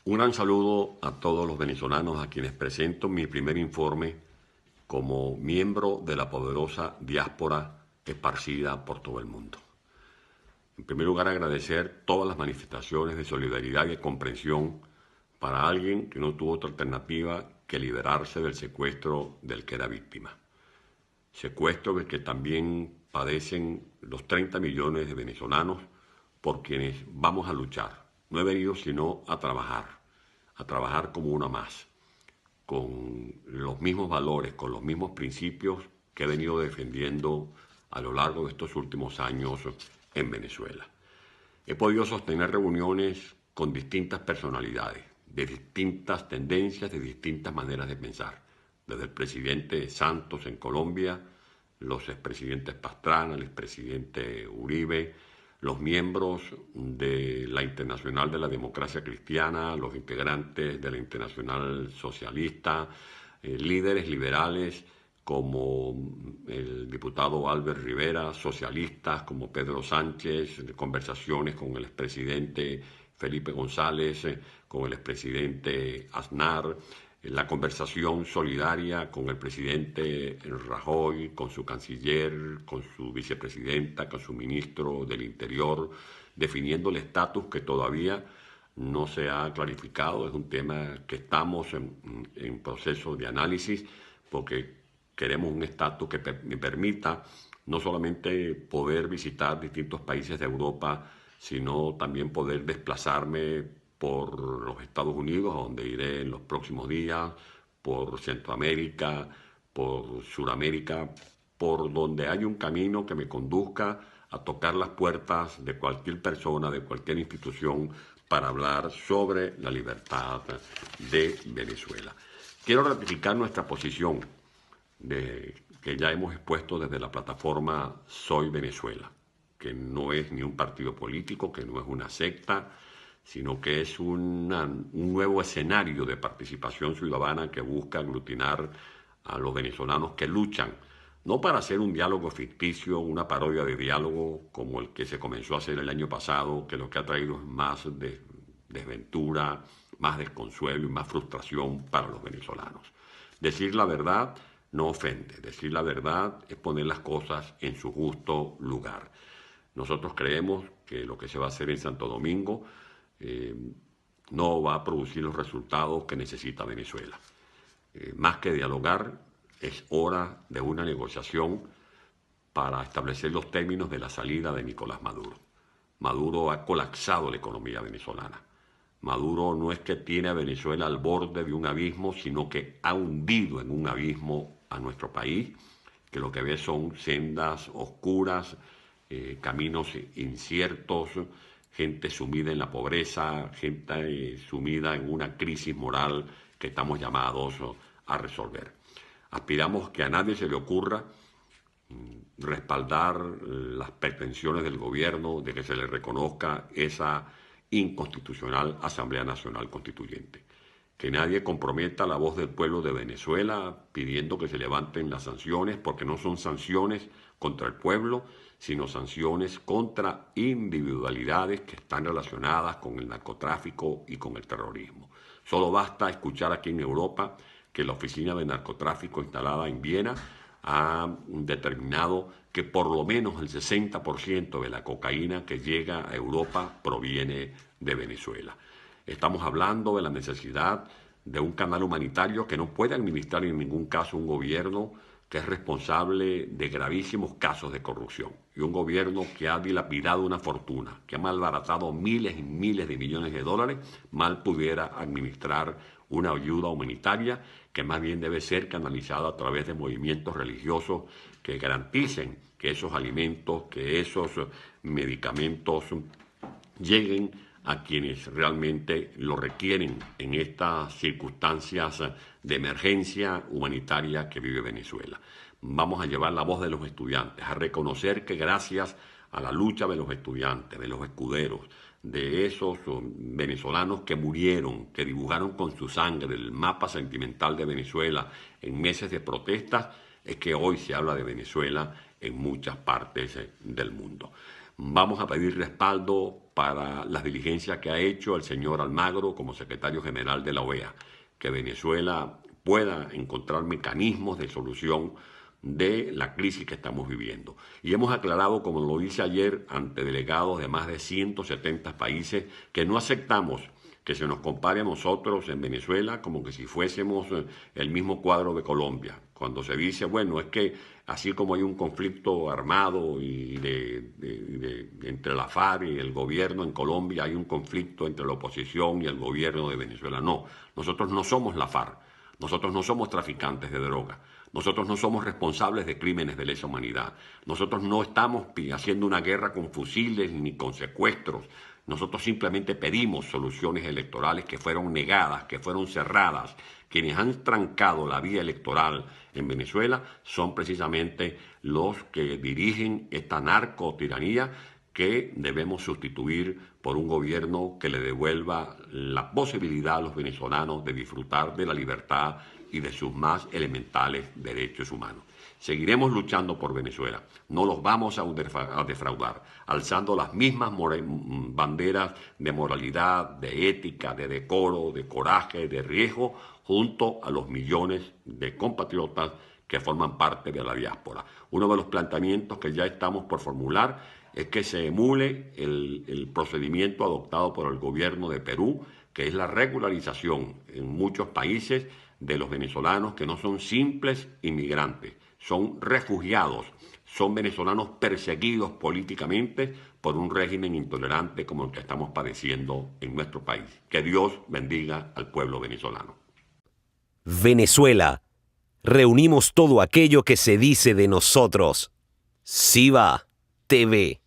Un gran saludo a todos los venezolanos a quienes presento mi primer informe como miembro de la poderosa diáspora esparcida por todo el mundo. En primer lugar, agradecer todas las manifestaciones de solidaridad y comprensión para alguien que no tuvo otra alternativa que liberarse del secuestro del que era víctima. Secuestro del que también padecen los 30 millones de venezolanos por quienes vamos a luchar. No he venido sino a trabajar como uno más, con los mismos valores, con los mismos principios que he venido defendiendo a lo largo de estos últimos años en Venezuela. He podido sostener reuniones con distintas personalidades, de distintas tendencias, de distintas maneras de pensar, desde el presidente Santos en Colombia, los expresidentes Pastrana, el expresidente Uribe, los miembros de la Internacional de la Democracia Cristiana, los integrantes de la Internacional Socialista, líderes liberales como el diputado Albert Rivera, socialistas como Pedro Sánchez, conversaciones con el expresidente Felipe González, con el expresidente Aznar, la conversación solidaria con el presidente Rajoy, con su canciller, con su vicepresidenta, con su ministro del Interior, definiendo el estatus que todavía no se ha clarificado. Es un tema que estamos en proceso de análisis porque queremos un estatus que me permita no solamente poder visitar distintos países de Europa, sino también poder desplazarme por los Estados Unidos, a donde iré en los próximos días, por Centroamérica, por Suramérica, por donde hay un camino que me conduzca a tocar las puertas de cualquier persona, de cualquier institución, para hablar sobre la libertad de Venezuela. Quiero ratificar nuestra posición que ya hemos expuesto desde la plataforma Soy Venezuela, que no es ni un partido político, que no es una secta, sino que es un nuevo escenario de participación ciudadana que busca aglutinar a los venezolanos que luchan, no para hacer un diálogo ficticio, una parodia de diálogo como el que se comenzó a hacer el año pasado, que lo que ha traído es más desventura, más desconsuelo y más frustración para los venezolanos. Decir la verdad no ofende, decir la verdad es poner las cosas en su justo lugar. Nosotros creemos que lo que se va a hacer en Santo Domingo no va a producir los resultados que necesita Venezuela. Más que dialogar, es hora de una negociación para establecer los términos de la salida de Nicolás Maduro. Maduro ha colapsado la economía venezolana. Maduro no es que tiene a Venezuela al borde de un abismo, sino que ha hundido en un abismo a nuestro país, que lo que ve son sendas oscuras, caminos inciertos, gente sumida en la pobreza, gente sumida en una crisis moral que estamos llamados a resolver. Aspiramos que a nadie se le ocurra respaldar las pretensiones del gobierno de que se le reconozca esa inconstitucional Asamblea Nacional Constituyente. Que nadie comprometa la voz del pueblo de Venezuela pidiendo que se levanten las sanciones, porque no son sanciones contra el pueblo, sino sanciones contra individualidades que están relacionadas con el narcotráfico y con el terrorismo. Solo basta escuchar aquí en Europa que la oficina de narcotráfico instalada en Viena ha determinado que por lo menos el 60% de la cocaína que llega a Europa proviene de Venezuela. Estamos hablando de la necesidad de un canal humanitario que no puede administrar en ningún caso un gobierno que es responsable de gravísimos casos de corrupción y un gobierno que ha dilapidado una fortuna, que ha malbaratado miles y miles de millones de dólares, mal pudiera administrar una ayuda humanitaria que más bien debe ser canalizada a través de movimientos religiosos que garanticen que esos alimentos, que esos medicamentos lleguen a quienes realmente lo requieren en estas circunstancias de emergencia humanitaria que vive Venezuela. Vamos a llevar la voz de los estudiantes, a reconocer que gracias a la lucha de los estudiantes, de los escuderos, de esos venezolanos que murieron, que dibujaron con su sangre el mapa sentimental de Venezuela en meses de protestas, es que hoy se habla de Venezuela en muchas partes del mundo. Vamos a pedir respaldo para las diligencias que ha hecho el señor Almagro como secretario general de la OEA, que Venezuela pueda encontrar mecanismos de solución de la crisis que estamos viviendo. Y hemos aclarado, como lo hice ayer, ante delegados de más de 170 países, que no aceptamos que se nos compare a nosotros en Venezuela como que si fuésemos el mismo cuadro de Colombia. Cuando se dice, bueno, es que así como hay un conflicto armado entre la FARC y el gobierno en Colombia, hay un conflicto entre la oposición y el gobierno de Venezuela. No, nosotros no somos la FARC, nosotros no somos traficantes de droga. Nosotros no somos responsables de crímenes de lesa humanidad. Nosotros no estamos haciendo una guerra con fusiles ni con secuestros. Nosotros simplemente pedimos soluciones electorales que fueron negadas, que fueron cerradas. Quienes han trancado la vía electoral en Venezuela son precisamente los que dirigen esta narcotiranía que debemos sustituir por un gobierno que le devuelva la posibilidad a los venezolanos de disfrutar de la libertad y de sus más elementales derechos humanos. Seguiremos luchando por Venezuela, no los vamos a defraudar, alzando las mismas banderas de moralidad, de ética, de decoro, de coraje, de riesgo, junto a los millones de compatriotas que forman parte de la diáspora. Uno de los planteamientos que ya estamos por formular es que se emule el procedimiento adoptado por el gobierno de Perú, que es la regularización en muchos países de los venezolanos que no son simples inmigrantes, son refugiados, son venezolanos perseguidos políticamente por un régimen intolerante como el que estamos padeciendo en nuestro país. Que Dios bendiga al pueblo venezolano. Venezuela. Reunimos todo aquello que se dice de nosotros. SIVA TV.